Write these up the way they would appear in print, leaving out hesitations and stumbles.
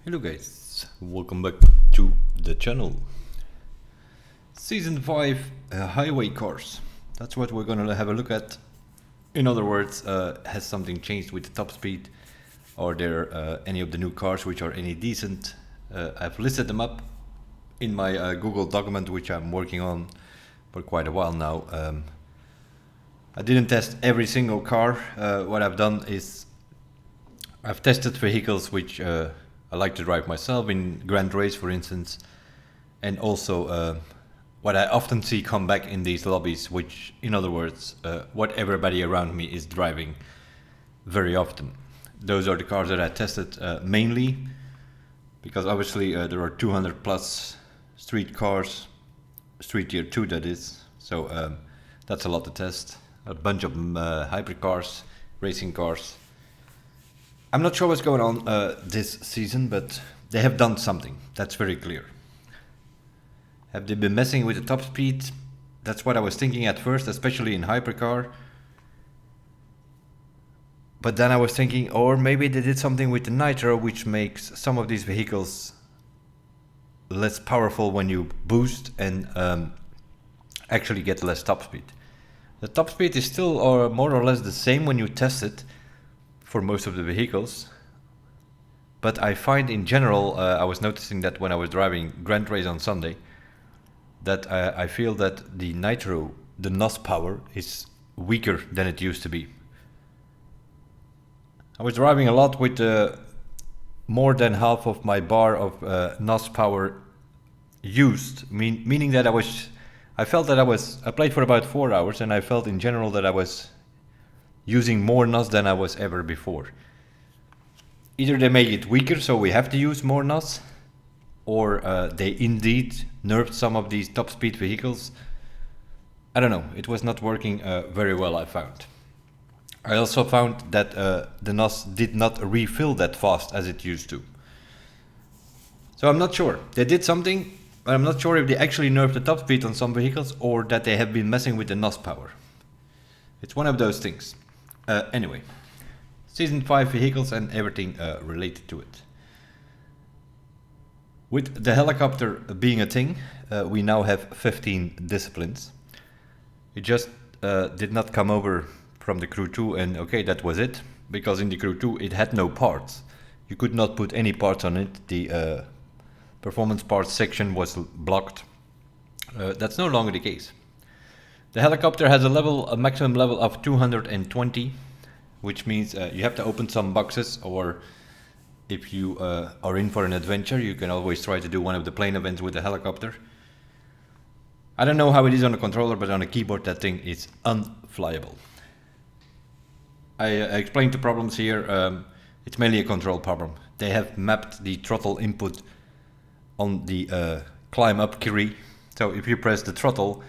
Hello guys, welcome back to the channel. Season 5 highway cars. That's what we're gonna have a look at. In other words, has something changed with the top speed? Are there any of the new cars which are any decent? I've listed them up in my Google document, which I'm working on for quite a while now. I didn't test every single car. What I've done is I've tested vehicles which I like to drive myself in Grand Race, for instance, and also what I often see come back in these lobbies, which, in other words, what everybody around me is driving very often. Those are the cars that I tested mainly, because obviously there are 200 plus street cars, street tier 2 that is, so that's a lot to test. A bunch of hybrid cars, racing cars. I'm not sure what's going on this season, but they have done something. That's very clear. Have they been messing with the top speed? That's what I was thinking at first, especially in hypercar. But then I was thinking, or maybe they did something with the nitro, which makes some of these vehicles less powerful when you boost and actually get less top speed. The top speed is still more or less the same when you test it for most of the vehicles, but I find in general, I was noticing that when I was driving Grand Race on Sunday, that I feel that the nitro, the NOS power, is weaker than it used to be. I was driving a lot with more than half of my bar of NOS power used, meaning that I felt that I played for about 4 hours, and I felt in general that I was using more NOS than I was ever before. Either they make it weaker, so we have to use more NOS, or they indeed nerfed some of these top speed vehicles. I don't know, it was not working very well, I found. I also found that the NOS did not refill that fast as it used to. So I'm not sure. They did something, but I'm not sure if they actually nerfed the top speed on some vehicles or that they have been messing with the NOS power. It's one of those things. Anyway, Season 5 vehicles and everything related to it. With the helicopter being a thing, we now have 15 disciplines. It just did not come over from the Crew 2 and okay, that was it. Because in the Crew 2 it had no parts. You could not put any parts on it. The performance parts section was blocked. That's no longer the case. The helicopter has a maximum level of 220, which means you have to open some boxes, or if you are in for an adventure, you can always try to do one of the plane events with the helicopter. I don't know how it is on a controller, but on a keyboard that thing is unflyable. I explained the problems here. It's mainly a control problem. They have mapped the throttle input on the climb up key. So if you press the throttle,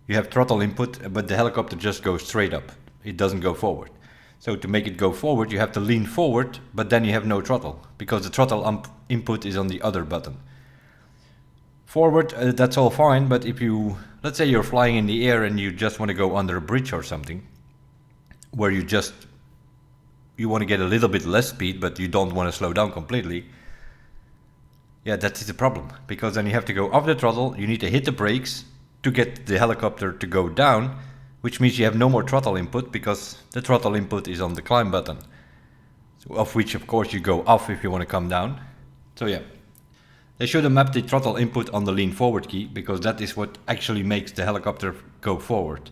you have throttle input, but the helicopter just goes straight up. It doesn't go forward. So to make it go forward, you have to lean forward, but then you have no throttle, because the throttle input is on the other button. Forward, that's all fine, but if let's say you're flying in the air and you just want to go under a bridge or something, where you want to get a little bit less speed, but you don't want to slow down completely, yeah, that is a problem, because then you have to go off the throttle, you need to hit the brakes to get the helicopter to go down, which means you have no more throttle input, because the throttle input is on the climb button, so of which of course you go off if you want to come down. So yeah, they should have mapped the throttle input on the lean forward key, because that is what actually makes the helicopter go forward.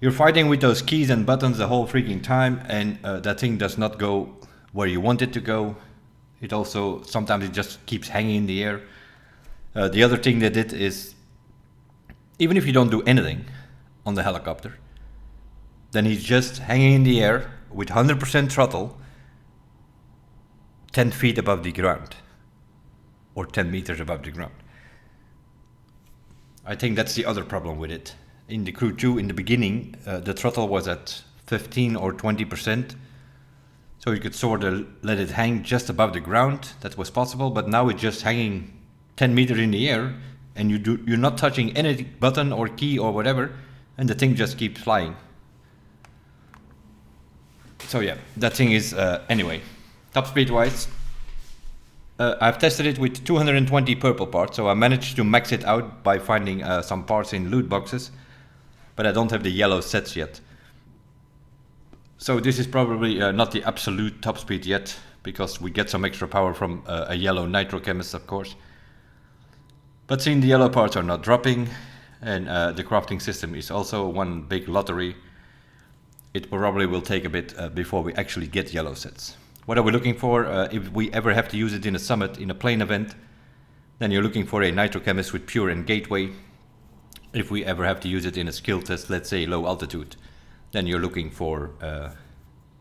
You're fighting with those keys and buttons the whole freaking time, and that thing does not go where you want it to go. It also, sometimes it just keeps hanging in the air. The other thing they did is, even if you don't do anything on the helicopter, then he's just hanging in the air with 100% throttle 10 feet above the ground, or 10 meters above the ground. I think that's the other problem with it. In the Crew 2, in the beginning, the throttle was at 15 or 20%, so you could sort of let it hang just above the ground. That was possible, but now it's just hanging 10 meters in the air, and you're not touching any button or key or whatever, and the thing just keeps flying. So yeah, that thing is anyway, top speed wise, I've tested it with 220 purple parts, so I managed to max it out by finding some parts in loot boxes, but I don't have the yellow sets yet. So this is probably not the absolute top speed yet, because we get some extra power from a yellow nitro chemist, of course. But seeing the yellow parts are not dropping, and the crafting system is also one big lottery, it probably will take a bit before we actually get yellow sets. What are we looking for? If we ever have to use it in a summit, in a plane event, then you're looking for a nitro chemist with pure and gateway. If we ever have to use it in a skill test, let's say low altitude, then you're looking for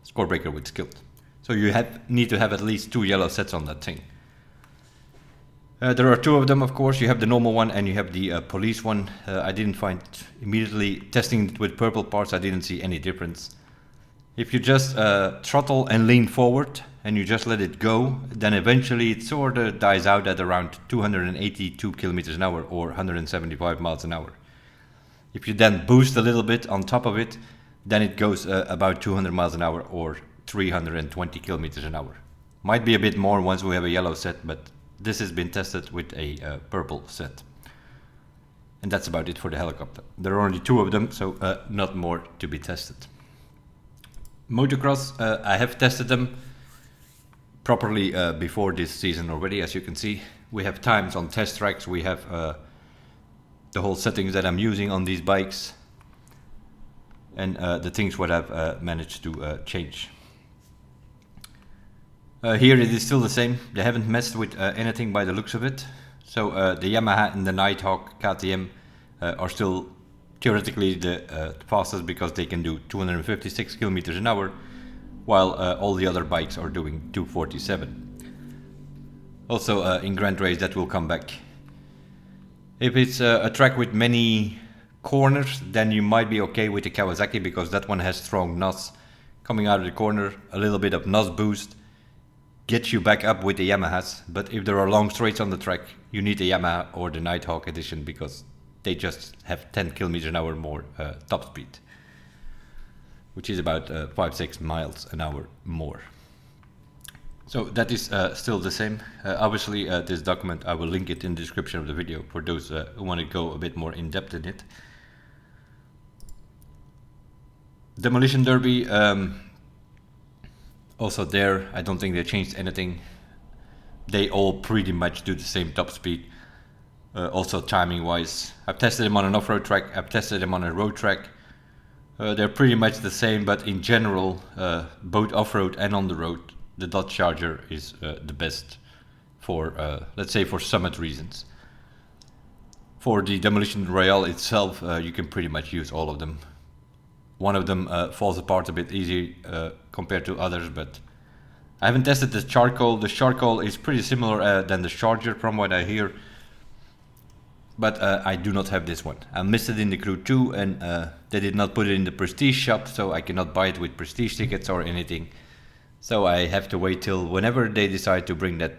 score breaker with skilled. So you need to have at least 2 yellow sets on that thing. There are 2 of them, of course. You have the normal one and you have the police one. I didn't find immediately testing it with purple parts, I didn't see any difference. If you just throttle and lean forward and you just let it go, then eventually it sort of dies out at around 282 kilometers an hour or 175 miles an hour. If you then boost a little bit on top of it, then it goes about 200 miles an hour or 320 kilometers an hour. Might be a bit more once we have a yellow set, but this has been tested with a purple set. And that's about it for the helicopter. There are only 2 of them, so not more to be tested. Motocross, I have tested them properly before this season already, as you can see. We have times on test tracks, we have the whole settings that I'm using on these bikes, and the things what I've managed to change. Here it is still the same. They haven't messed with anything by the looks of it. So the Yamaha and the Nighthawk KTM are still theoretically the fastest, because they can do 256 kilometers an hour, while all the other bikes are doing 247. Also in Grand Race that will come back. If it's a track with many corners, then you might be okay with the Kawasaki, because that one has strong NOS coming out of the corner, a little bit of NOS boost gets you back up with the Yamahas. But if there are long straights on the track, you need the Yamaha or the Nighthawk edition, because they just have 10 kilometers an hour more top speed, which is about 5-6 miles an hour more. So that is still the same. Obviously this document, I will link it in the description of the video for those who want to go a bit more in depth in it. Demolition Derby, also there, I don't think they changed anything. They all pretty much do the same top speed. Also timing wise, I've tested them on an off-road track, I've tested them on a road track. They're pretty much the same, but in general, both off-road and on the road, the Dodge Charger is the best for, let's say, for summit reasons. For the Demolition Royale itself, you can pretty much use all of them. One of them falls apart a bit easy compared to others, but I haven't tested the Charcoal. The Charcoal is pretty similar than the Charger from what I hear, but I do not have this one. I missed it in the Crew 2, and they did not put it in the Prestige shop, so I cannot buy it with Prestige tickets or anything. So I have to wait till whenever they decide to bring that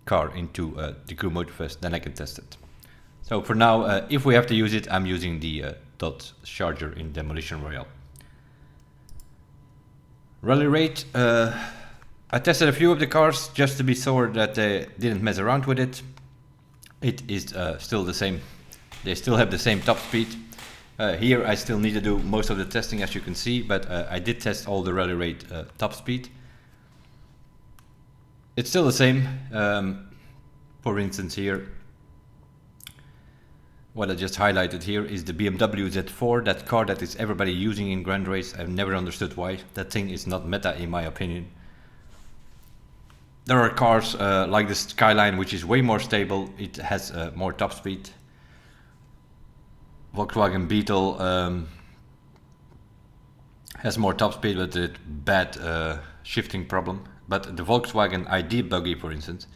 car into the Crew Motorfest, then I can test it. So for now, if we have to use it, I'm using the Dodge Charger in Demolition Royale. Rally Raid, I tested a few of the cars just to be sure that they didn't mess around with it. It is still the same. They still have the same top speed. Here I still need to do most of the testing, as you can see, but I did test all the Rally Raid top speed. It's still the same. For instance here, what I just highlighted here is the BMW Z4, that car that is everybody using in Grand Race. I've never understood why. That thing is not meta in my opinion. There are cars like the Skyline, which is way more stable. It has more top speed. Volkswagen Beetle has more top speed with a bad shifting problem. But the Volkswagen ID buggy, for instance,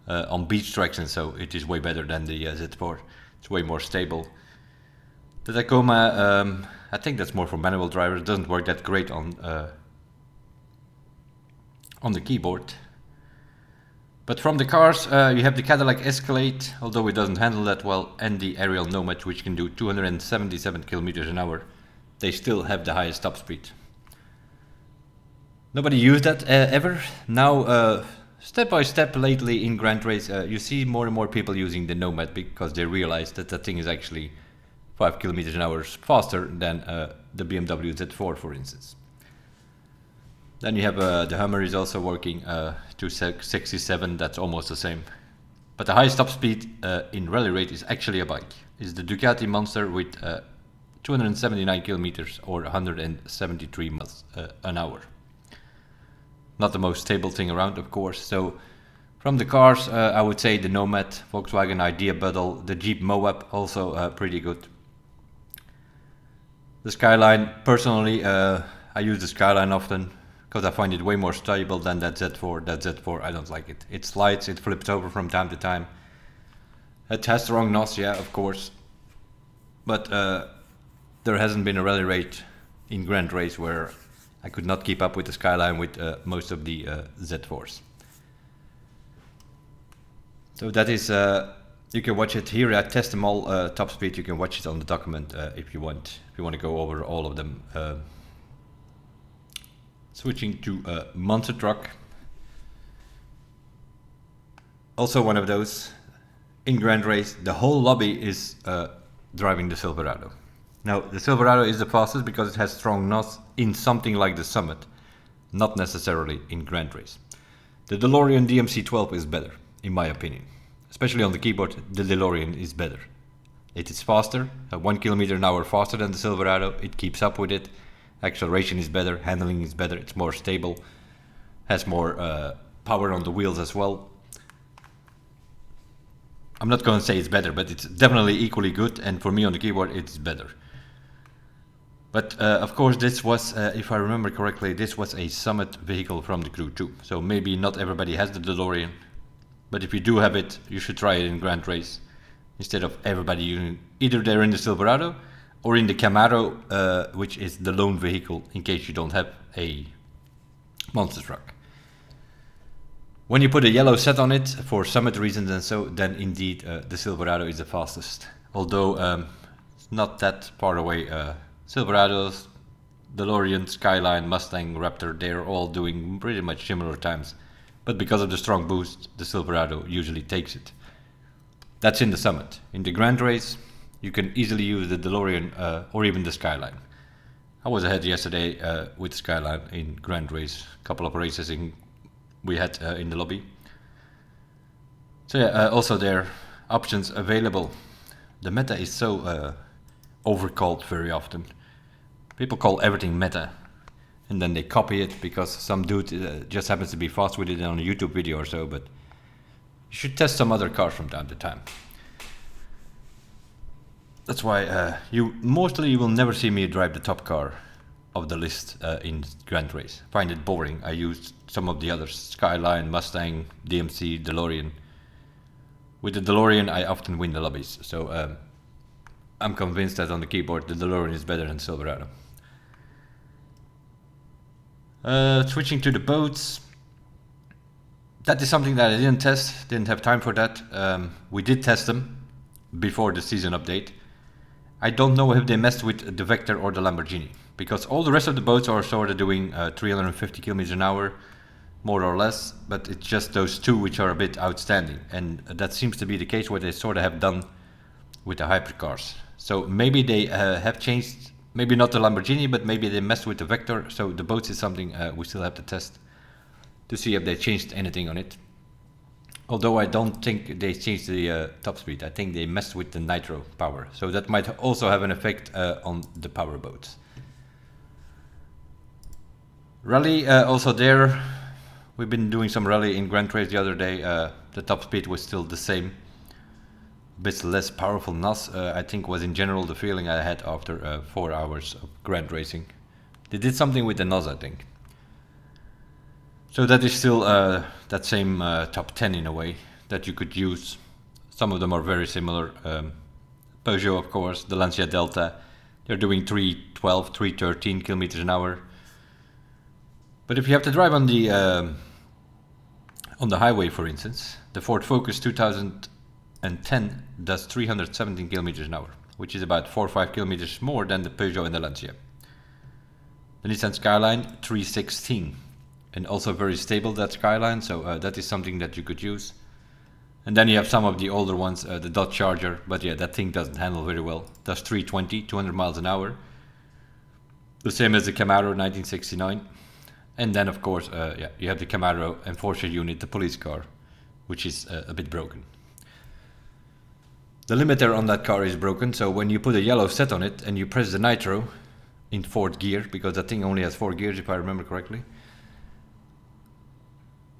on beach tracks and so, it is way better than the Z4. It's way more stable. The Tacoma, I think that's more for manual drivers. It doesn't work that great on the keyboard. But from the cars, you have the Cadillac Escalade, although it doesn't handle that well, and the Ariel Nomad, which can do 277 kilometers an hour. They still have the highest top speed. Nobody used that ever. Now step by step lately in Grand Race, you see more and more people using the Nomad because they realize that that thing is actually 5 kilometers an hour faster than the BMW Z4, for instance. Then you have the Hummer is also working to 67, that's almost the same. But the highest top speed in rally rate is actually a bike. It's the Ducati Monster with 279 kilometers or 173 miles an hour. Not the most stable thing around, of course. So from the cars, I would say the Nomad, Volkswagen Idea Bundle, the Jeep Moab, also pretty good. The Skyline, personally, I use the Skyline often because I find it way more stable than that Z4. That Z4, I don't like it. It slides, it flips over from time to time. It has the wrong NOS, yeah, of course. But there hasn't been a rally rate in Grand Race where I could not keep up with the Skyline with most of the Z4s. So that is, you can watch it here. I test them all top speed. You can watch it on the document if you want. If you want to go over all of them. Switching to Monster Truck. Also one of those. In Grand Race, the whole lobby is driving the Silverado. Now, the Silverado is the fastest because it has strong NOS in something like the Summit, not necessarily in Grand Race. The DeLorean DMC-12 is better, in my opinion. Especially on the keyboard, the DeLorean is better. It is faster, 1 kilometer an hour faster than the Silverado. It keeps up with it. Acceleration is better, handling is better, it's more stable, has more power on the wheels as well. I'm not going to say it's better, but it's definitely equally good, and for me on the keyboard it's better. But of course this was, if I remember correctly, this was a Summit vehicle from the Crew 2. So maybe not everybody has the DeLorean, but if you do have it, you should try it in Grand Race. Instead of everybody using, either they're in the Silverado or in the Camaro, which is the lone vehicle in case you don't have a monster truck. When you put a yellow set on it for Summit reasons and so, then indeed the Silverado is the fastest. Although it's not that far away. Silverados, DeLorean, Skyline, Mustang, Raptor, they're all doing pretty much similar times. But because of the strong boost, the Silverado usually takes it. That's in the Summit. In the Grand Race, you can easily use the DeLorean or even the Skyline. I was ahead yesterday with Skyline in Grand Race. A couple of races we had in the lobby. So yeah, also there are options available. The meta is so overcalled very often. People call everything meta and then they copy it because some dude just happens to be fast with it on a YouTube video or so, but you should test some other cars from time to time. That's why you will never see me drive the top car of the list in Grand Race. I find it boring. I used some of the others, Skyline, Mustang, DMC, DeLorean. With the DeLorean I often win the lobbies, so I'm convinced that on the keyboard the DeLorean is better than Silverado. Switching to the boats. That is something that I didn't test, didn't have time for that. We did test them before the season update. I don't know if they messed with the Vector or the Lamborghini, because all the rest of the boats are sort of doing 350 kilometers an hour, more or less, but it's just those two which are a bit outstanding, and that seems to be the case what they sort of have done with the hypercars. So maybe they have changed, maybe not the Lamborghini, but maybe they messed with the Vector, so the boats is something we still have to test to see if they changed anything on it. Although I don't think they changed the top speed, I think they messed with the nitro power, so that might also have an effect on the power boats. Rally, also there, we've been doing some rally in Grand Race the other day. The top speed was still the same, a bit less powerful NOS, I think was in general the feeling I had after 4 hours of Grand Racing. They did something with the NOS, I think. So that is still that same top 10 in a way that you could use. Some of them are very similar. Peugeot, of course, the Lancia Delta, they're doing 312, 313 kilometers an hour. But if you have to drive on the highway, for instance, the Ford Focus 2010 does 317 kilometers an hour, which is about 4 or 5 kilometers more than the Peugeot and the Lancia. The Nissan Skyline 316. and also very stable, that Skyline, so that is something that you could use. And then you have some of the older ones, the Dodge Charger, but yeah, that thing doesn't handle very well. Does 320, 200 miles an hour. The same as the Camaro 1969. And then of course, yeah, you have the Camaro Enforcer unit, the police car, which is a bit broken. The limiter on that car is broken, so when you put a yellow set on it and you press the nitro in 4th gear, because that thing only has 4 gears if I remember correctly.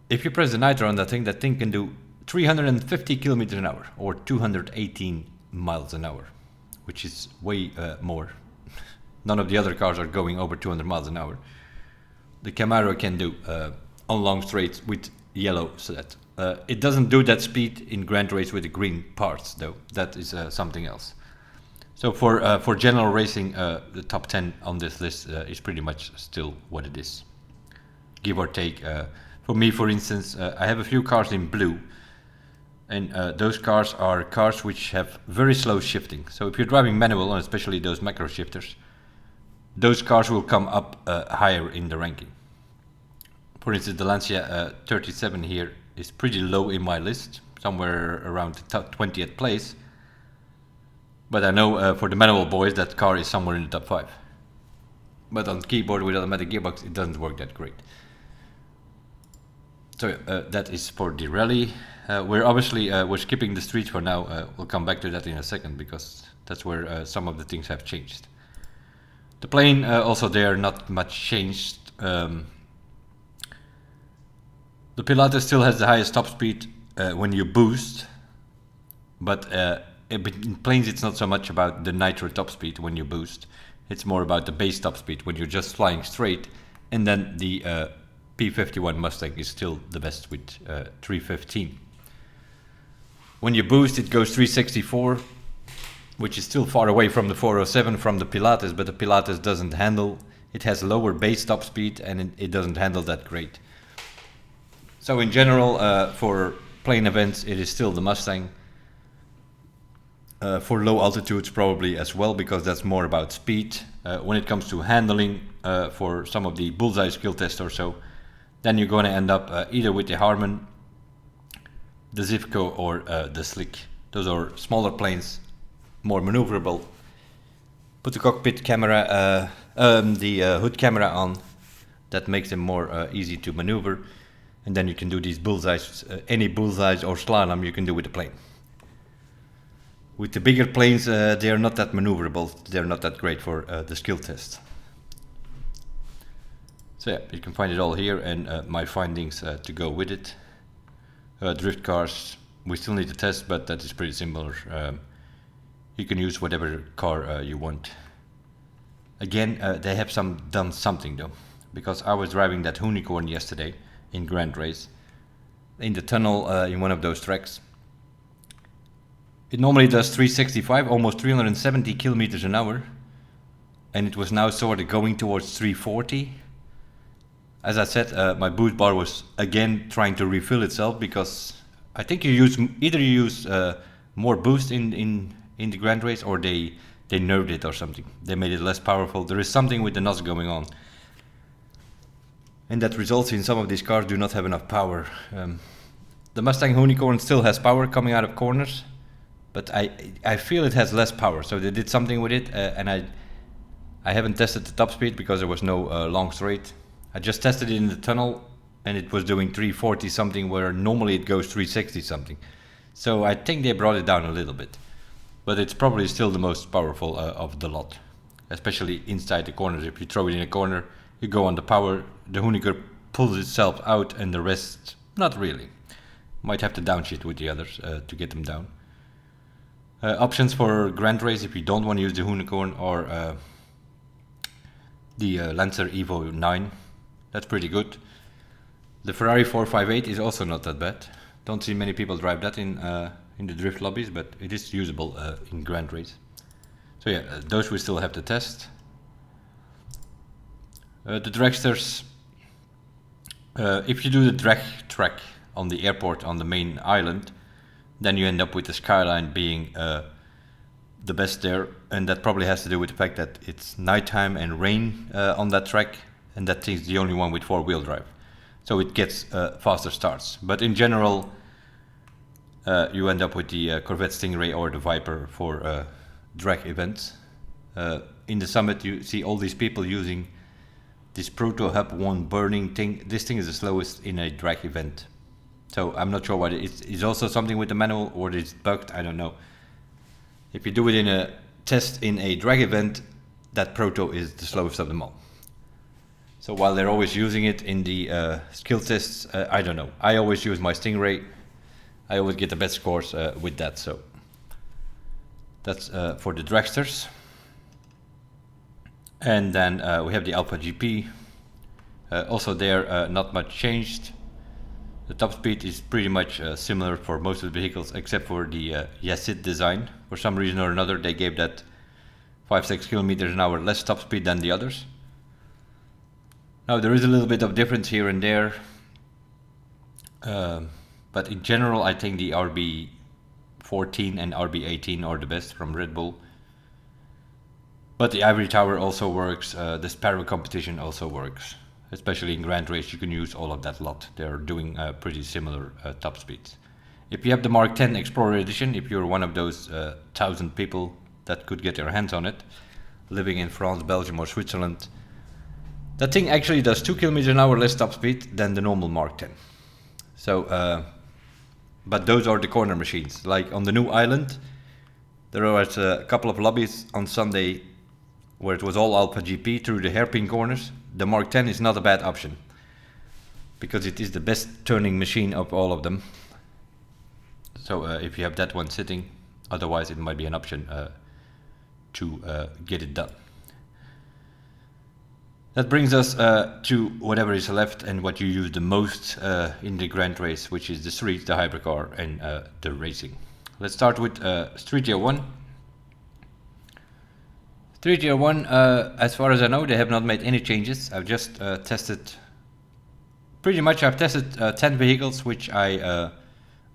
If you press the nitro on that thing can do 350 kilometers an hour or 218 miles an hour, which is way more. None of the other cars are going over 200 miles an hour. The Camaro can do on long straights with yellow set. It doesn't do that speed in Grand Race with the green parts though. That is something else. So for general racing, the top 10 on this list is pretty much still what it is, give or take. For me, for instance, I have a few cars in blue, and those cars are cars which have very slow shifting. So if you're driving manual, and especially those macro shifters, those cars will come up higher in the ranking. For instance, the Lancia 37 here is pretty low in my list, somewhere around the 20th place. But I know for the manual boys that car is somewhere in the top 5. But on keyboard with automatic gearbox it doesn't work that great. So that is for the rally. We're obviously we're skipping the streets for now. We'll come back to that in a second because that's where some of the things have changed. The plane also there, not much changed. The Pilatus still has the highest top speed when you boost, but in planes it's not so much about the nitro top speed when you boost. It's more about the base top speed when you're just flying straight, and then the P51 Mustang is still the best with 315. When you boost it goes 364, which is still far away from the 407 from the Pilatus, but the Pilatus doesn't handle, it has lower base top speed and it doesn't handle that great. So in general, for plane events, it is still the Mustang. For low altitudes probably as well, because that's more about speed. When it comes to handling, for some of the bullseye skill test or so, then you're going to end up either with the Harman, the Zivco, or the Slick. Those are smaller planes, more maneuverable. Put the cockpit camera, the hood camera on, that makes them more easy to maneuver. And then you can do these bullseyes, any bullseyes or slalom you can do with the plane. With the bigger planes, they are not that maneuverable, they're not that great for the skill test. So yeah, you can find it all here, and my findings to go with it. Drift cars, we still need to test, but that is pretty similar. You can use whatever car you want. Again, they have done something though, because I was driving that Unicorn yesterday in Grand Race, in the tunnel in one of those tracks. It normally does 365, almost 370 kilometers an hour, and it was now sort of going towards 340. As I said, my boost bar was again trying to refill itself, because I think you use more boost in the Grand Race, or they nerfed it or something. They made it less powerful. There is something with the NOS going on, and that results in some of these cars do not have enough power. The Mustang Unicorn still has power coming out of corners, but I feel it has less power. So they did something with it, and I haven't tested the top speed because there was no long straight. I just tested it in the tunnel, and it was doing 340 something, where normally it goes 360 something. So I think they brought it down a little bit, but it's probably still the most powerful of the lot, especially inside the corners. If you throw it in a corner, you go on the power, the Unicorn pulls itself out, and the rest, not really. Might have to downshift with the others to get them down. Options for Grand Race, if you don't want to use the Unicorn, or the Lancer Evo 9, that's pretty good. The Ferrari 458 is also not that bad. Don't see many people drive that in the drift lobbies, but it is usable in Grand Race. So yeah, those we still have to test. The dragsters, if you do the drag track on the airport on the main island, then you end up with the Skyline being the best there, and that probably has to do with the fact that it's nighttime and rain on that track, and that thing's the only one with 4-wheel drive. so it gets faster starts. But in general, you end up with the Corvette Stingray or the Viper for drag events. In the summit you see all these people using this Proto Hub 1 burning thing. This thing is the slowest in a drag event. So I'm not sure what it is. It's also something with the manual or it's bugged, I don't know. If you do it in a test in a drag event, that Proto is the slowest of them all. So while they're always using it in the skill tests, I don't know. I always use my Stingray. I always get the best scores with that. So that's for the dragsters. And then we have the Alpha GP. Also there, not much changed. The top speed is pretty much similar for most of the vehicles except for the Yassit design. For some reason or another they gave that 5-6 kilometers an hour less top speed than the others. Now there is a little bit of difference here and there, but in general I think the RB14 and RB18 are the best from Red Bull. But the Ivory Tower also works, the Sparrow competition also works. Especially in Grand Race you can use all of that lot. They're doing pretty similar top speeds. If you have the Mark 10 Explorer Edition, if you're one of those 1,000 people that could get their hands on it, living in France, Belgium or Switzerland, that thing actually does 2 kilometers an hour less top speed than the normal Mark 10. So, but those are the corner machines. Like on the new island, there was a couple of lobbies on Sunday where it was all Alpha GP through the hairpin corners. The Mark 10 is not a bad option because it is the best turning machine of all of them. So if you have that one sitting, otherwise it might be an option to get it done. That brings us to whatever is left and what you use the most in the Grand Race, which is the street, the hypercar and the racing. Let's start with Street Year 1. Street Year 1, as far as I know, they have not made any changes. I've just tested, pretty much I've tested 10 vehicles which I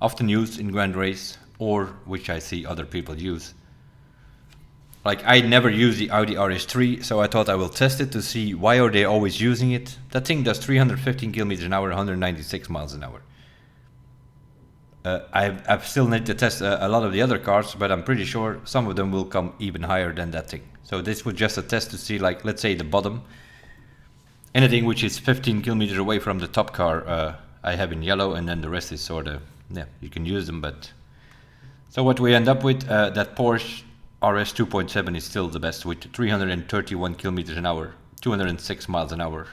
often use in Grand Race or which I see other people use. Like I never use the Audi RS3, so I thought I will test it to see why are they always using it. That thing does 315 kilometers an hour, 196 miles an hour. I've still need to test a lot of the other cars, but I'm pretty sure some of them will come even higher than that thing. So this was just a test to see, like, let's say the bottom. Anything which is 15 kilometers away from the top car I have in yellow, and then the rest is sort of, yeah, you can use them, but... So what we end up with, that Porsche RS 2.7 is still the best with 331 kilometers an hour, 206 miles an hour.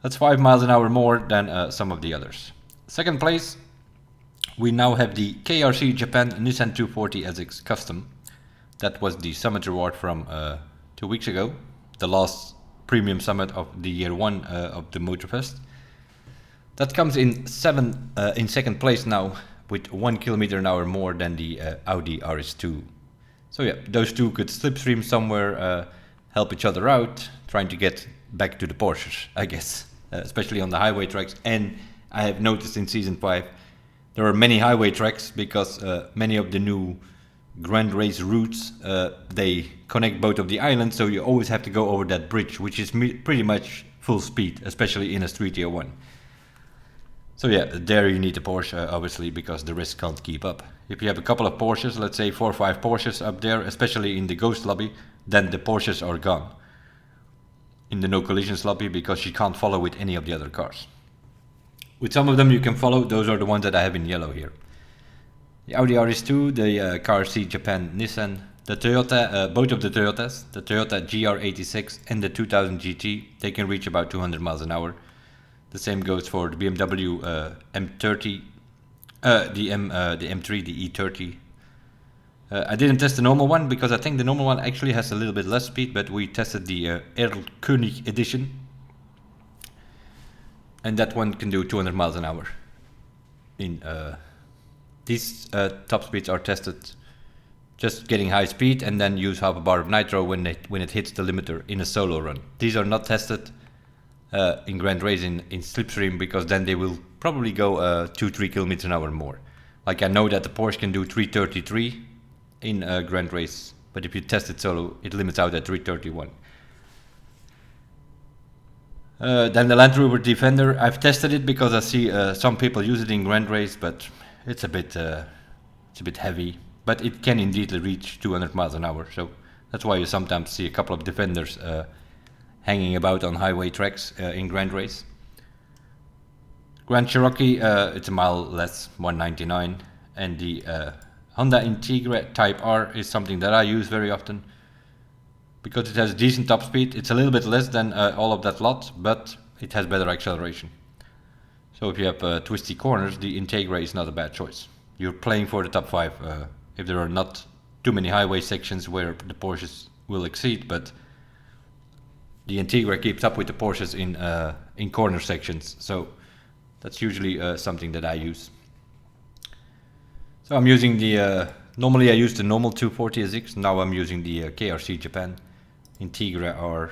That's 5 miles an hour more than some of the others. Second place, we now have the KRC Japan Nissan 240 SX Custom. That was the summit reward from 2 weeks ago, the last premium summit of the year 1 of the Motorfest. That comes in second place now with 1 kilometer an hour more than the Audi RS2. So yeah, those two could slipstream somewhere, help each other out, trying to get back to the Porsches, I guess, especially on the highway tracks. And I have noticed in Season 5 there are many highway tracks because many of the new Grand Race routes, they connect both of the islands, so you always have to go over that bridge, which is pretty much full speed, especially in a Street Year 1. So yeah, there you need a Porsche, obviously, because the rest can't keep up. If you have a couple of Porsches, let's say 4 or 5 Porsches up there, especially in the Ghost lobby, then the Porsches are gone in the no collisions lobby because you can't follow with any of the other cars. With some of them you can follow, those are the ones that I have in yellow here. The Audi RS2, the KRC Japan Nissan, the Toyota, both of the Toyotas, the Toyota GR86 and the 2000 GT, they can reach about 200 miles an hour. The same goes for the BMW M30, the M3, the E30. I didn't test the normal one because I think the normal one actually has a little bit less speed, but we tested the Erlkönig edition. And that one can do 200 miles an hour. These top speeds are tested just getting high speed and then use half a bar of nitro when it hits the limiter in a solo run. These are not tested in Grand Race in slipstream because then they will probably go 2-3 kilometers an hour more. Like I know that the Porsche can do 333 in Grand Race, but if you test it solo, it limits out at 331. Then the Land Rover Defender, I've tested it because I see some people use it in Grand Race, but it's a bit heavy. But it can indeed reach 200 miles an hour, so that's why you sometimes see a couple of Defenders hanging about on highway tracks in Grand Race. Grand Cherokee, it's a mile less, 199, and the Honda Integra Type R is something that I use very often because it has decent top speed. It's a little bit less than all of that lot, but it has better acceleration. So if you have twisty corners, the Integra is not a bad choice. You're playing for the top 5 if there are not too many highway sections where the Porsches will exceed, but the Integra keeps up with the Porsches in corner sections. So that's usually something that I use. So I'm using the, normally I use the normal 240 SX, now I'm using the KRC Japan Integra, or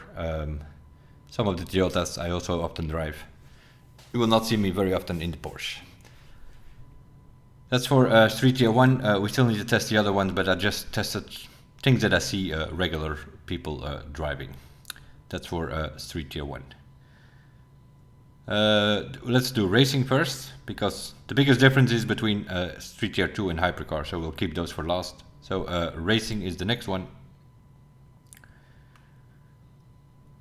some of the Toyotas I also often drive. You will not see me very often in the Porsche. That's for Street Tier 1, we still need to test the other ones, but I just tested things that I see regular people driving. That's for Street Tier 1. Let's do racing first, because the biggest difference is between Street Tier 2 and Hypercar, so we'll keep those for last. So racing is the next one.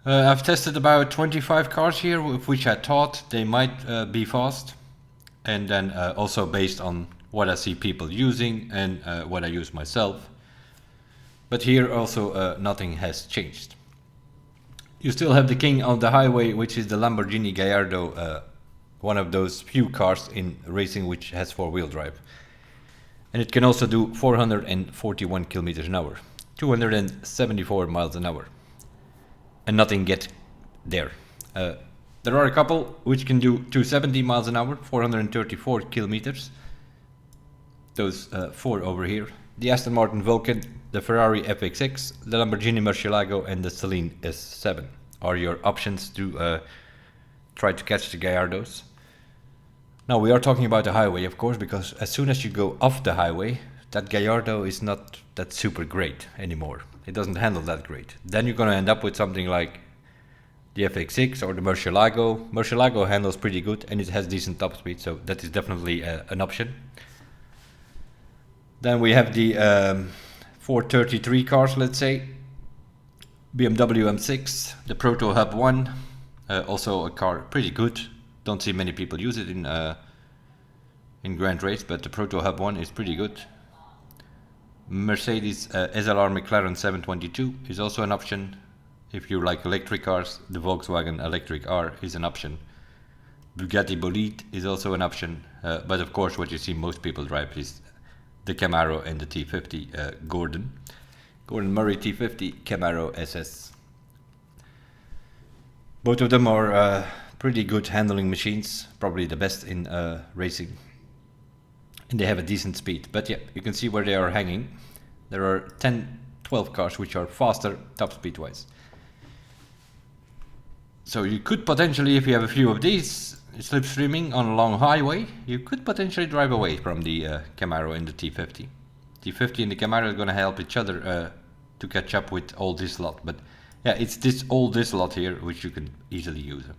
I've tested about 25 cars here, of which I thought they might be fast, and then also based on what I see people using and what I use myself. But here also nothing has changed. You still have the king on the highway, which is the Lamborghini Gallardo, one of those few cars in racing which has 4-wheel drive. And it can also do 441 kilometers an hour, 274 miles an hour. And nothing gets there. There are a couple which can do 270 miles an hour, 434 kilometers. Those 4 over here. The Aston Martin Vulcan, the Ferrari FXX, the Lamborghini Murcielago and the Celine S7 are your options to try to catch the Gallardos. Now we are talking about the highway, of course, because as soon as you go off the highway, that Gallardo is not that super great anymore. It doesn't handle that great. Then you're gonna end up with something like the FX6 or the Murcielago. Murcielago handles pretty good and it has decent top speed, so that is definitely an option. Then we have the 433 cars, let's say. BMW M6, the Proto Hub 1, also a car pretty good. Don't see many people use it in Grand Race, but the Proto Hub 1 is pretty good. Mercedes SLR McLaren 722 is also an option. If you like electric cars, the Volkswagen Electric R is an option. Bugatti Bolide is also an option, but of course what you see most people drive is the Camaro and the T50 Gordon Murray T50 Camaro SS. Both of them are pretty good handling machines, probably the best in racing. And they have a decent speed, but yeah, you can see where they are hanging. There are 10-12 cars which are faster top speed wise. So you could potentially, if you have a few of these slipstreaming on a long highway, you could potentially drive away from the Camaro and the T50. T50 and the Camaro are going to help each other to catch up with all this lot, but yeah, it's this lot here which you can easily use them.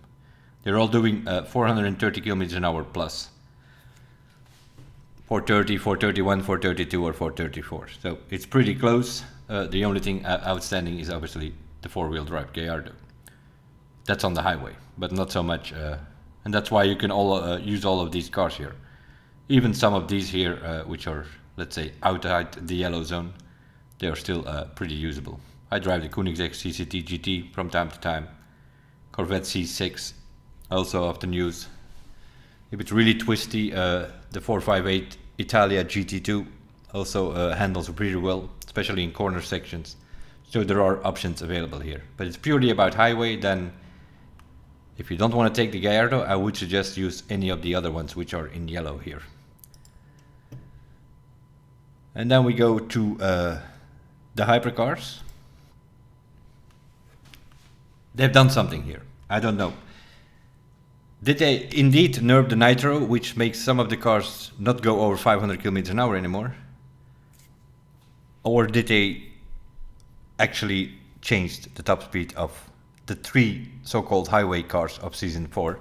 They're all doing 430 kilometers an hour plus. 430, 431, 432 or 434. So it's pretty close. The only thing outstanding is obviously the 4-wheel drive Gallardo. That's on the highway, but not so much. And that's why you can all use all of these cars here. Even some of these here, which are, let's say, outside the yellow zone, they are still pretty usable. I drive the Koenigsegg CCT GT from time to time. Corvette C6 I also often use. If it's really twisty, the 458 Italia GT2 also handles pretty well, especially in corner sections. So there are options available here. But it's purely about highway, then if you don't want to take the Gallardo, I would suggest use any of the other ones which are in yellow here. And then we go to the hypercars. They've done something here. I don't know. Did they indeed nerf the nitro, which makes some of the cars not go over 500 kilometers an hour anymore? Or did they actually change the top speed of the 3 so-called highway cars of Season 4,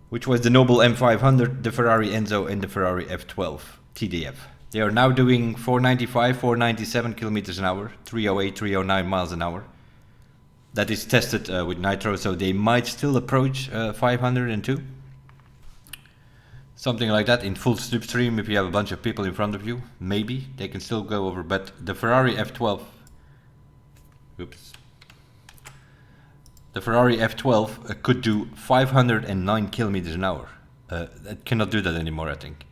which was the Noble M500, the Ferrari Enzo and the Ferrari F12 TDF. They are now doing 495, 497 kilometers an hour, 308, 309 miles an hour. That is tested with nitro, so they might still approach 502. Something like that in full slipstream. If you have a bunch of people in front of you, maybe they can still go over. But the Ferrari F12, the Ferrari F12 could do 509 kilometers an hour. It cannot do that anymore, I think.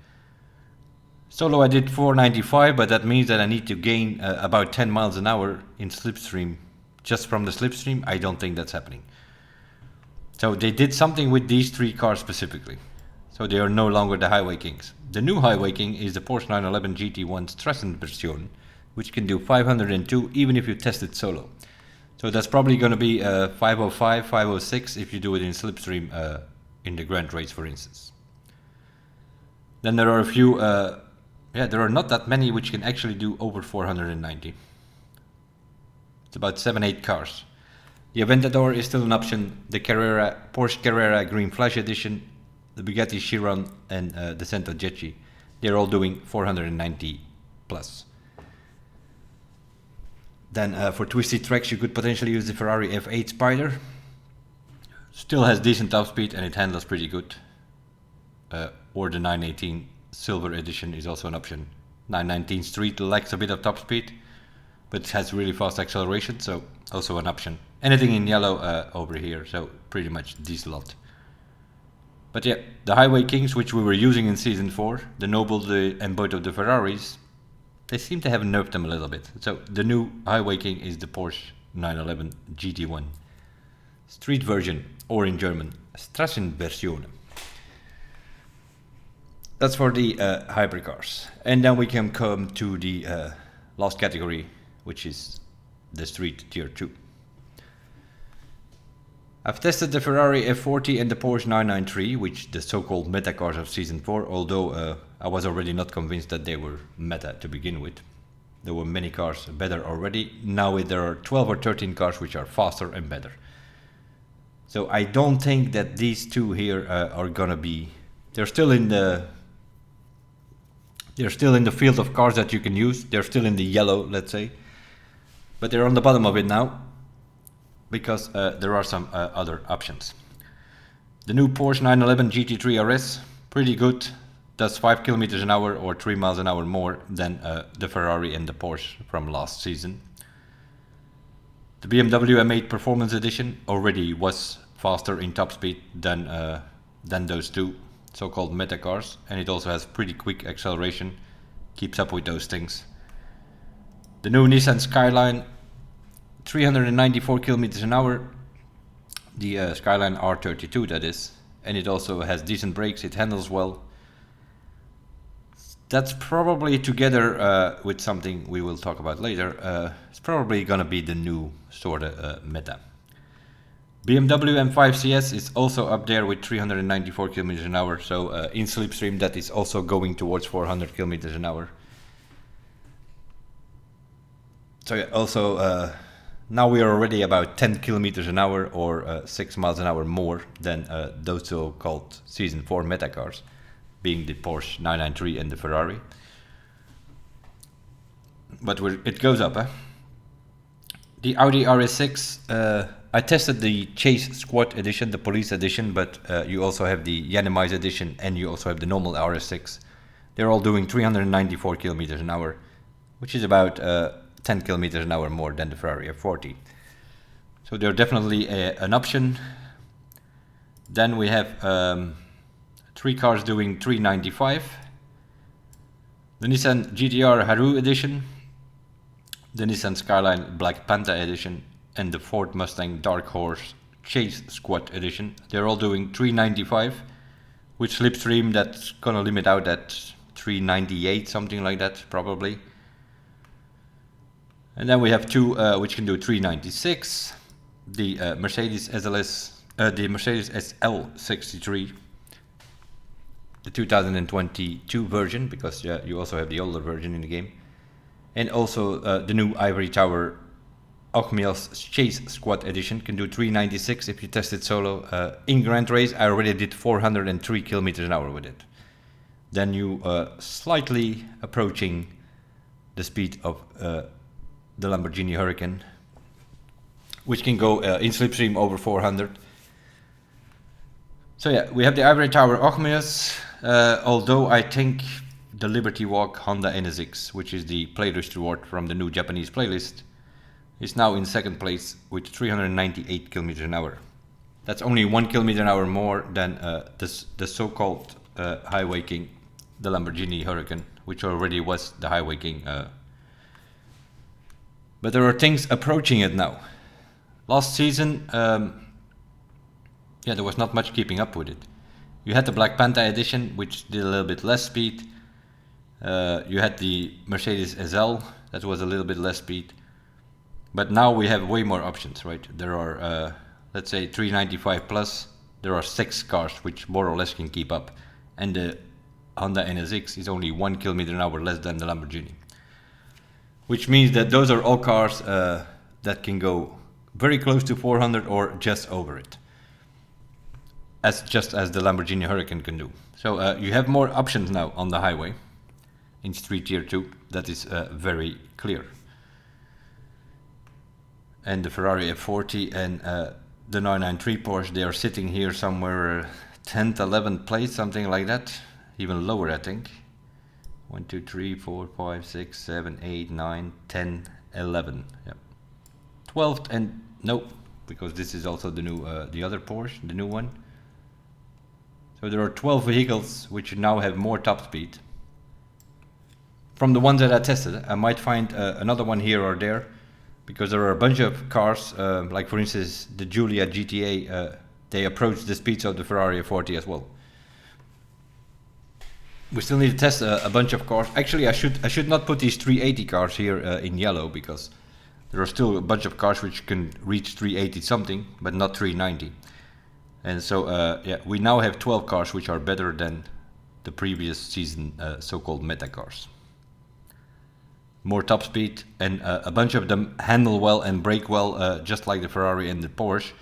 Solo I did 495, but that means that I need to gain about 10 miles an hour in slipstream. Just from the slipstream, I don't think that's happening. So they did something with these 3 cars specifically. So they are no longer the Highway Kings. The new Highway King is the Porsche 911 GT1 Straßenversion, which can do 502 even if you test it solo. So that's probably going to be 505, 506 if you do it in slipstream in the Grand Race, for instance. Then there are a few, there are not that many which can actually do over 490. It's about 7-8 cars. The Aventador is still an option. The Porsche Carrera Green Flash Edition, the Bugatti Chiron and the Cento Gecci, they're all doing 490 plus. Then for twisty tracks you could potentially use the Ferrari F8 Spider. Still has decent top speed and it handles pretty good. Or the 918 Silver Edition is also an option. 919 Street lacks a bit of top speed, but it has really fast acceleration, so also an option. Anything in yellow over here, so pretty much this lot. But yeah, the Highway Kings, which we were using in Season 4, the Noble and both of the Ferraris, they seem to have nerfed them a little bit. So the new Highway King is the Porsche 911 GT1. Street version, or in German, Straßenversion. That's for the hypercars. And then we can come to the last category, which is the Street Tier 2. I've tested the Ferrari F40 and the Porsche 993, which the so-called meta cars of Season 4, although I was already not convinced that they were meta to begin with. There were many cars better already. Now there are 12 or 13 cars which are faster and better. So I don't think that these two here are gonna be... They're still in the field of cars that you can use. They're still in the yellow, let's say. But they're on the bottom of it now, because there are some other options. The new Porsche 911 GT3 RS, pretty good, does 5 kilometers an hour or 3 miles an hour more than the Ferrari and the Porsche from last season. The BMW M8 Performance Edition already was faster in top speed than those two so-called meta cars, and it also has pretty quick acceleration, keeps up with those things. The new Nissan Skyline, 394 kilometers an hour, the Skyline R32 that is, and it also has decent brakes, it handles well. That's probably together with something we will talk about later, it's probably gonna be the new sort of meta. BMW M5 CS is also up there with 394 kilometers an hour, so in slipstream that is also going towards 400 kilometers an hour. So yeah, also now we are already about 10 kilometers an hour or 6 miles an hour more than those so-called Season 4 meta cars, being the Porsche 993 and the Ferrari. But it goes up, The Audi RS6, I tested the Chase Squad edition, the police edition, but you also have the Yanimized edition and you also have the normal RS6. They're all doing 394 kilometers an hour, which is about 10 kilometers an hour more than the Ferrari F40. So they're definitely an option. Then we have 3 cars doing 395. The Nissan GTR Haru edition, the Nissan Skyline Black Panther edition, and the Ford Mustang Dark Horse Chase Squad edition. They're all doing 395, with slipstream that's gonna limit out at 398, something like that, probably. And then we have 2 which can do 396, the Mercedes SL63, the 2022 version, because you also have the older version in the game, and also the new Ivory Tower Ogmios Chase Squad Edition can do 396 if you test it solo. In Grand Race I already did 403 kilometers an hour with it. Then you slightly approaching the speed of the Lamborghini Huracan, which can go in slipstream over 400. So yeah, we have the Ivory Tower Ogmios, although I think the Liberty Walk Honda NSX, which is the playlist reward from the new Japanese playlist, is now in second place with 398 kilometers an hour. That's only 1 kilometer an hour more than the so-called Highway King, the Lamborghini Huracan, which already was the Highway King. But there are things approaching it now. Last season, there was not much keeping up with it. You had the Black Panther edition, which did a little bit less speed. You had the Mercedes SL, that was a little bit less speed. But now we have way more options, right? There are, let's say 395 plus, there are 6 cars which more or less can keep up. And the Honda NSX is only 1 kilometer an hour less than the Lamborghini. Which means that those are all cars that can go very close to 400 or just over it. Just as the Lamborghini Huracan can do. So you have more options now on the highway in Street Tier 2, that is very clear. And the Ferrari F40 and the 993 Porsche, they are sitting here somewhere 10th, 11th place, something like that. Even lower, I think. 1, 2, 3, 4, 5, 6, 7, 8, 9, 10, 11. Yep. 12th and no, because this is also the new, the other Porsche, the new one. So there are 12 vehicles which now have more top speed. From the ones that I tested, I might find another one here or there, because there are a bunch of cars, like for instance the Giulia GTA, they approach the speeds of the Ferrari F40 as well. We still need to test a bunch of cars. Actually, I should not put these 380 cars here in yellow, because there are still a bunch of cars which can reach 380 something, but not 390. And so, yeah, we now have 12 cars which are better than the previous season so-called meta cars. More top speed, and a bunch of them handle well and brake well, just like the Ferrari and the Porsche.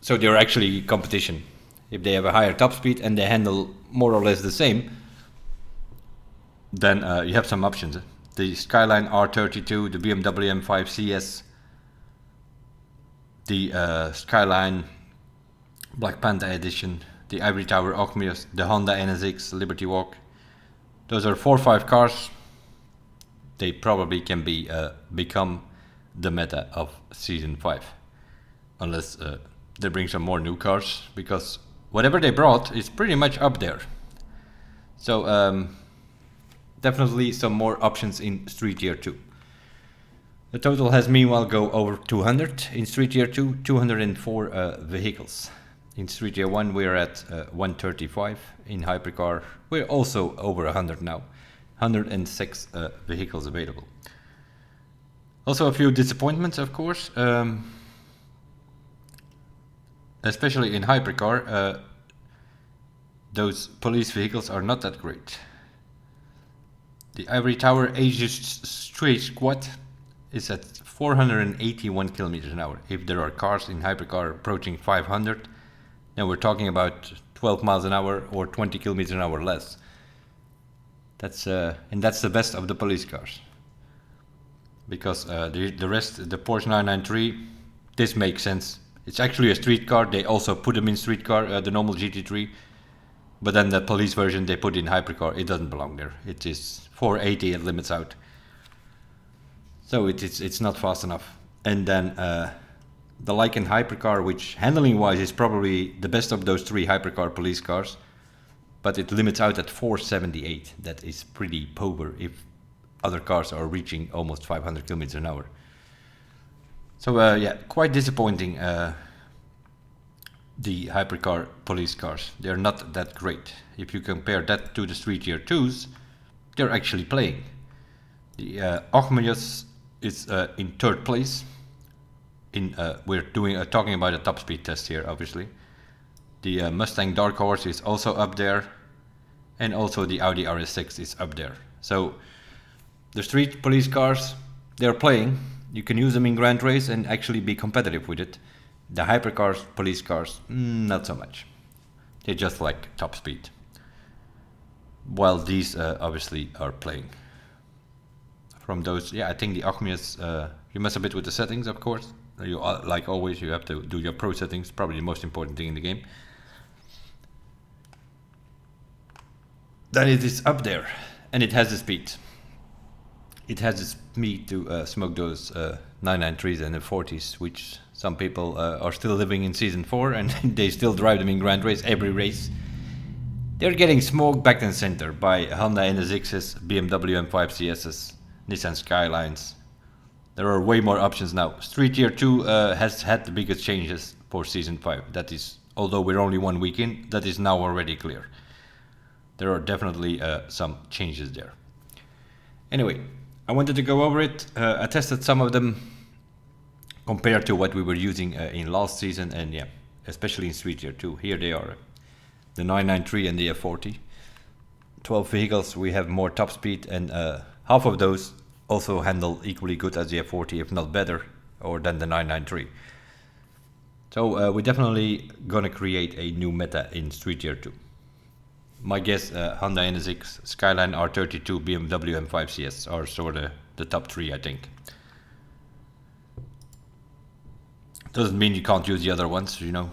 So they're actually competition. If they have a higher top speed and they handle more or less the same, then you have some options. The Skyline R32, the BMW M5 CS, the Skyline Black Panther Edition, the Ivory Tower Ogmios, the Honda NSX Liberty Walk. Those are 4 or 5 cars. They probably can be become the meta of Season 5. Unless they bring some more new cars, because whatever they brought is pretty much up there. So definitely some more options in Street Tier 2. The total has meanwhile go over 200 in Street Tier 2, 204 vehicles. In Street Tier 1 we're at 135. In Hypercar we're also over 100 now. 106 vehicles available. Also a few disappointments, of course. Especially in Hypercar, those police vehicles are not that great. The Ivory Tower Aegis Street Squad is at 481 kilometers an hour. If there are cars in Hypercar approaching 500, then we're talking about 12 miles an hour or 20 kilometers an hour less. That's and that's the best of the police cars. Because the rest, the Porsche 993, this makes sense. It's actually a street car. They also put them in street car, the normal GT3. But then the police version they put in Hypercar, it doesn't belong there. It is 480 and limits out. So it's not fast enough. And then the Lycan Hypercar, which handling wise is probably the best of those 3 Hypercar police cars, but it limits out at 478. That is pretty poor if other cars are reaching almost 500 kilometers an hour. So yeah, quite disappointing. The Hypercar police cars, they're not that great. If you compare that to the Street Tier 2s, they're actually playing. The Ogmios is in 3rd place. We're talking about a top speed test here, obviously. The Mustang Dark Horse is also up there, and also the Audi RS6 is up there. So the street police cars, they're playing. You can use them in Grand Race and actually be competitive with it. The hypercars, police cars, not so much. They just like top speed. While these obviously are playing. From those, yeah, I think the Acmeas, you mess a bit with the settings, of course. You like always, you have to do your pro settings, probably the most important thing in the game. Then it is up there, and it has the speed. It has the speed to smoke those 993s and the 40s, which some people are still living in Season 4, and they still drive them in Grand Race every race. They're getting smoked back and center by Honda NSXs, BMW M5 CSs, Nissan Skylines. There are way more options now. Street Year 2 has had the biggest changes for Season 5. That is, although we're only 1 week in, that is now already clear. There are definitely some changes there. Anyway, I wanted to go over it. I tested some of them compared to what we were using in last season, and yeah, especially in Street Year 2. Here they are, the 993 and the F40. 12 vehicles, we have more top speed, and half of those also handle equally good as the F40, if not better, or than the 993. So we're definitely gonna create a new meta in Street Year 2. My guess, Honda NSX, Skyline R32, BMW M5 CS are sort of the top 3, I think. Doesn't mean you can't use the other ones, you know.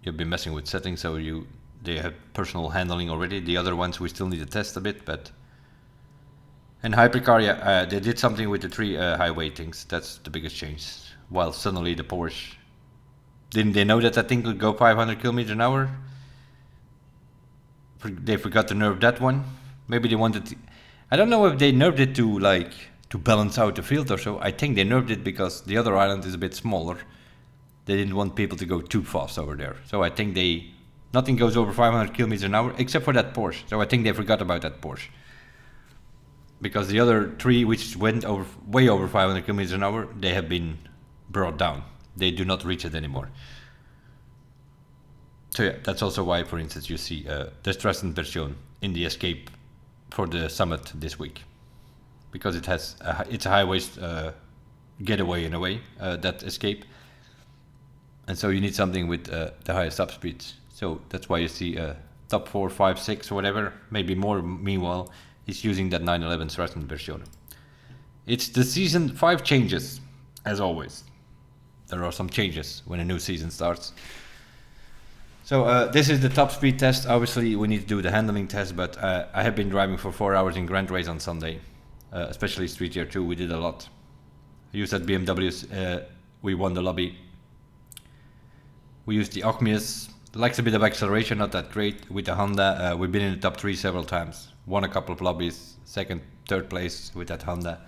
You've been messing with settings, so they have personal handling already. The other ones we still need to test a bit, but... And Hypercar, yeah, they did something with the 3 high weightings. That's the biggest change. While suddenly the Porsche... Didn't they know that thing could go 500 kilometers an hour? They forgot to nerf that one. Maybe they wanted to... I don't know if they nerfed it to balance out the field or so. I think they nerfed it because the other island is a bit smaller. They didn't want people to go too fast over there. So I think nothing goes over 500 kilometers an hour except for that Porsche. So I think they forgot about that Porsche. Because the other 3 which went way over 500 kilometers an hour, they have been brought down. They do not reach it anymore. So yeah, that's also why, for instance, you see the Strassen version in the Escape for the Summit this week. Because it's a high-waist getaway in a way, that Escape. And so you need something with the highest top speeds. So that's why you see top 4, 5, 6 or whatever, maybe more meanwhile, is using that 911 Strassen version. It's the Season 5 changes, as always. There are some changes when a new season starts. So this is the top speed test. Obviously we need to do the handling test, but I have been driving for 4 hours in Grand Race on Sunday, especially Street Year 2. We did a lot. I used that BMWs, we won the lobby. We used the Acmeas, likes a bit of acceleration, not that great. With the Honda, we've been in the top 3 several times. Won a couple of lobbies, 2nd, 3rd place with that Honda.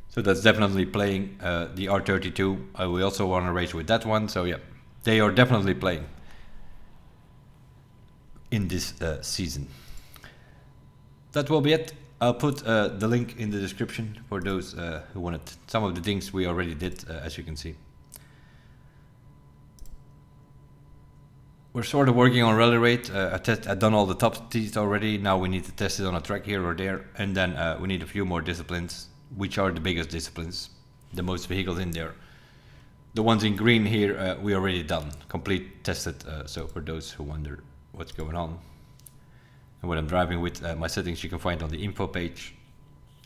So that's definitely playing. The R32, we also won a race with that one. So yeah, they are definitely playing in this season. That will be it. I'll put the link in the description for those who wanted some of the things we already did, as you can see. We're sort of working on rally rate. I've done all the top tests already. Now we need to test it on a track here or there, and then we need a few more disciplines, which are the biggest disciplines, the most vehicles in there. The ones in green here we already done, complete tested. So for those who wonder what's going on and what I'm driving with, my settings you can find on the info page.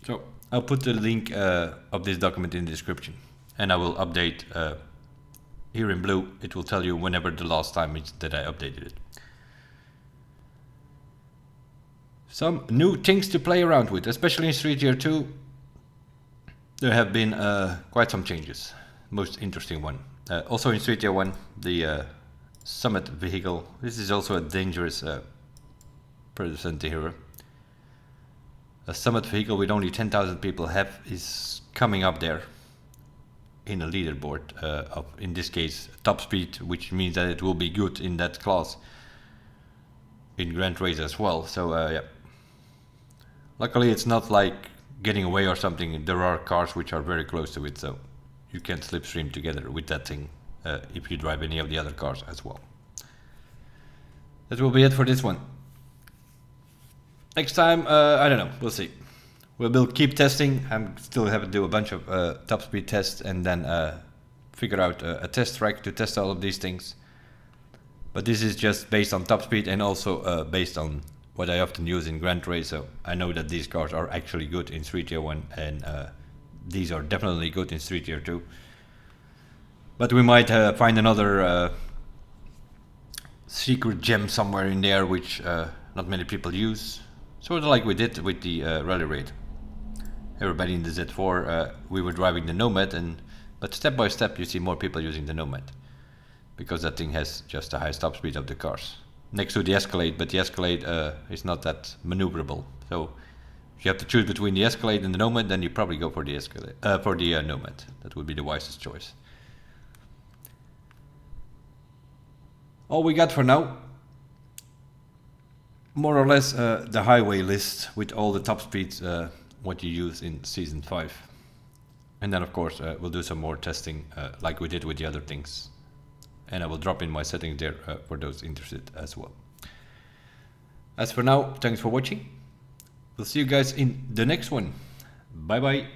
So I'll put the link of this document in the description, and I will update here in blue. It will tell you whenever the last time is that I updated it. Some new things to play around with, especially in Street Year 2. There have been quite some changes. Most interesting one. Also in Street Year 1, the Summit vehicle. This is also a dangerous percent here. A Summit vehicle with only 10,000 people have is coming up there in a leaderboard of, in this case, top speed, which means that it will be good in that class in Grand Race as well. So yeah, luckily it's not like getting away or something. There are cars which are very close to it, so you can slipstream together with that thing if you drive any of the other cars as well. That will be it for this one. Next time, I don't know, we'll see. We'll keep testing. I'm still have to do a bunch of top speed tests and then figure out a test track to test all of these things. But this is just based on top speed and also based on what I often use in Grand Race. So I know that these cars are actually good in Street Tier 1 and these are definitely good in Street Tier 2. But we might find another secret gem somewhere in there which not many people use. Sort of like we did with the Rally Raid. Everybody in the Z4, we were driving the Nomad, but step by step you see more people using the Nomad. Because that thing has just the highest top speed of the cars. Next to the Escalade, but the Escalade is not that maneuverable. So if you have to choose between the Escalade and the Nomad, then you probably go for the Escalade, Nomad. That would be the wisest choice. All we got for now, more or less the highway list with all the top speeds what you use in Season 5. And then of course we'll do some more testing like we did with the other things. And I will drop in my settings there for those interested as well. As for now, thanks for watching. We'll see you guys in the next one. Bye bye.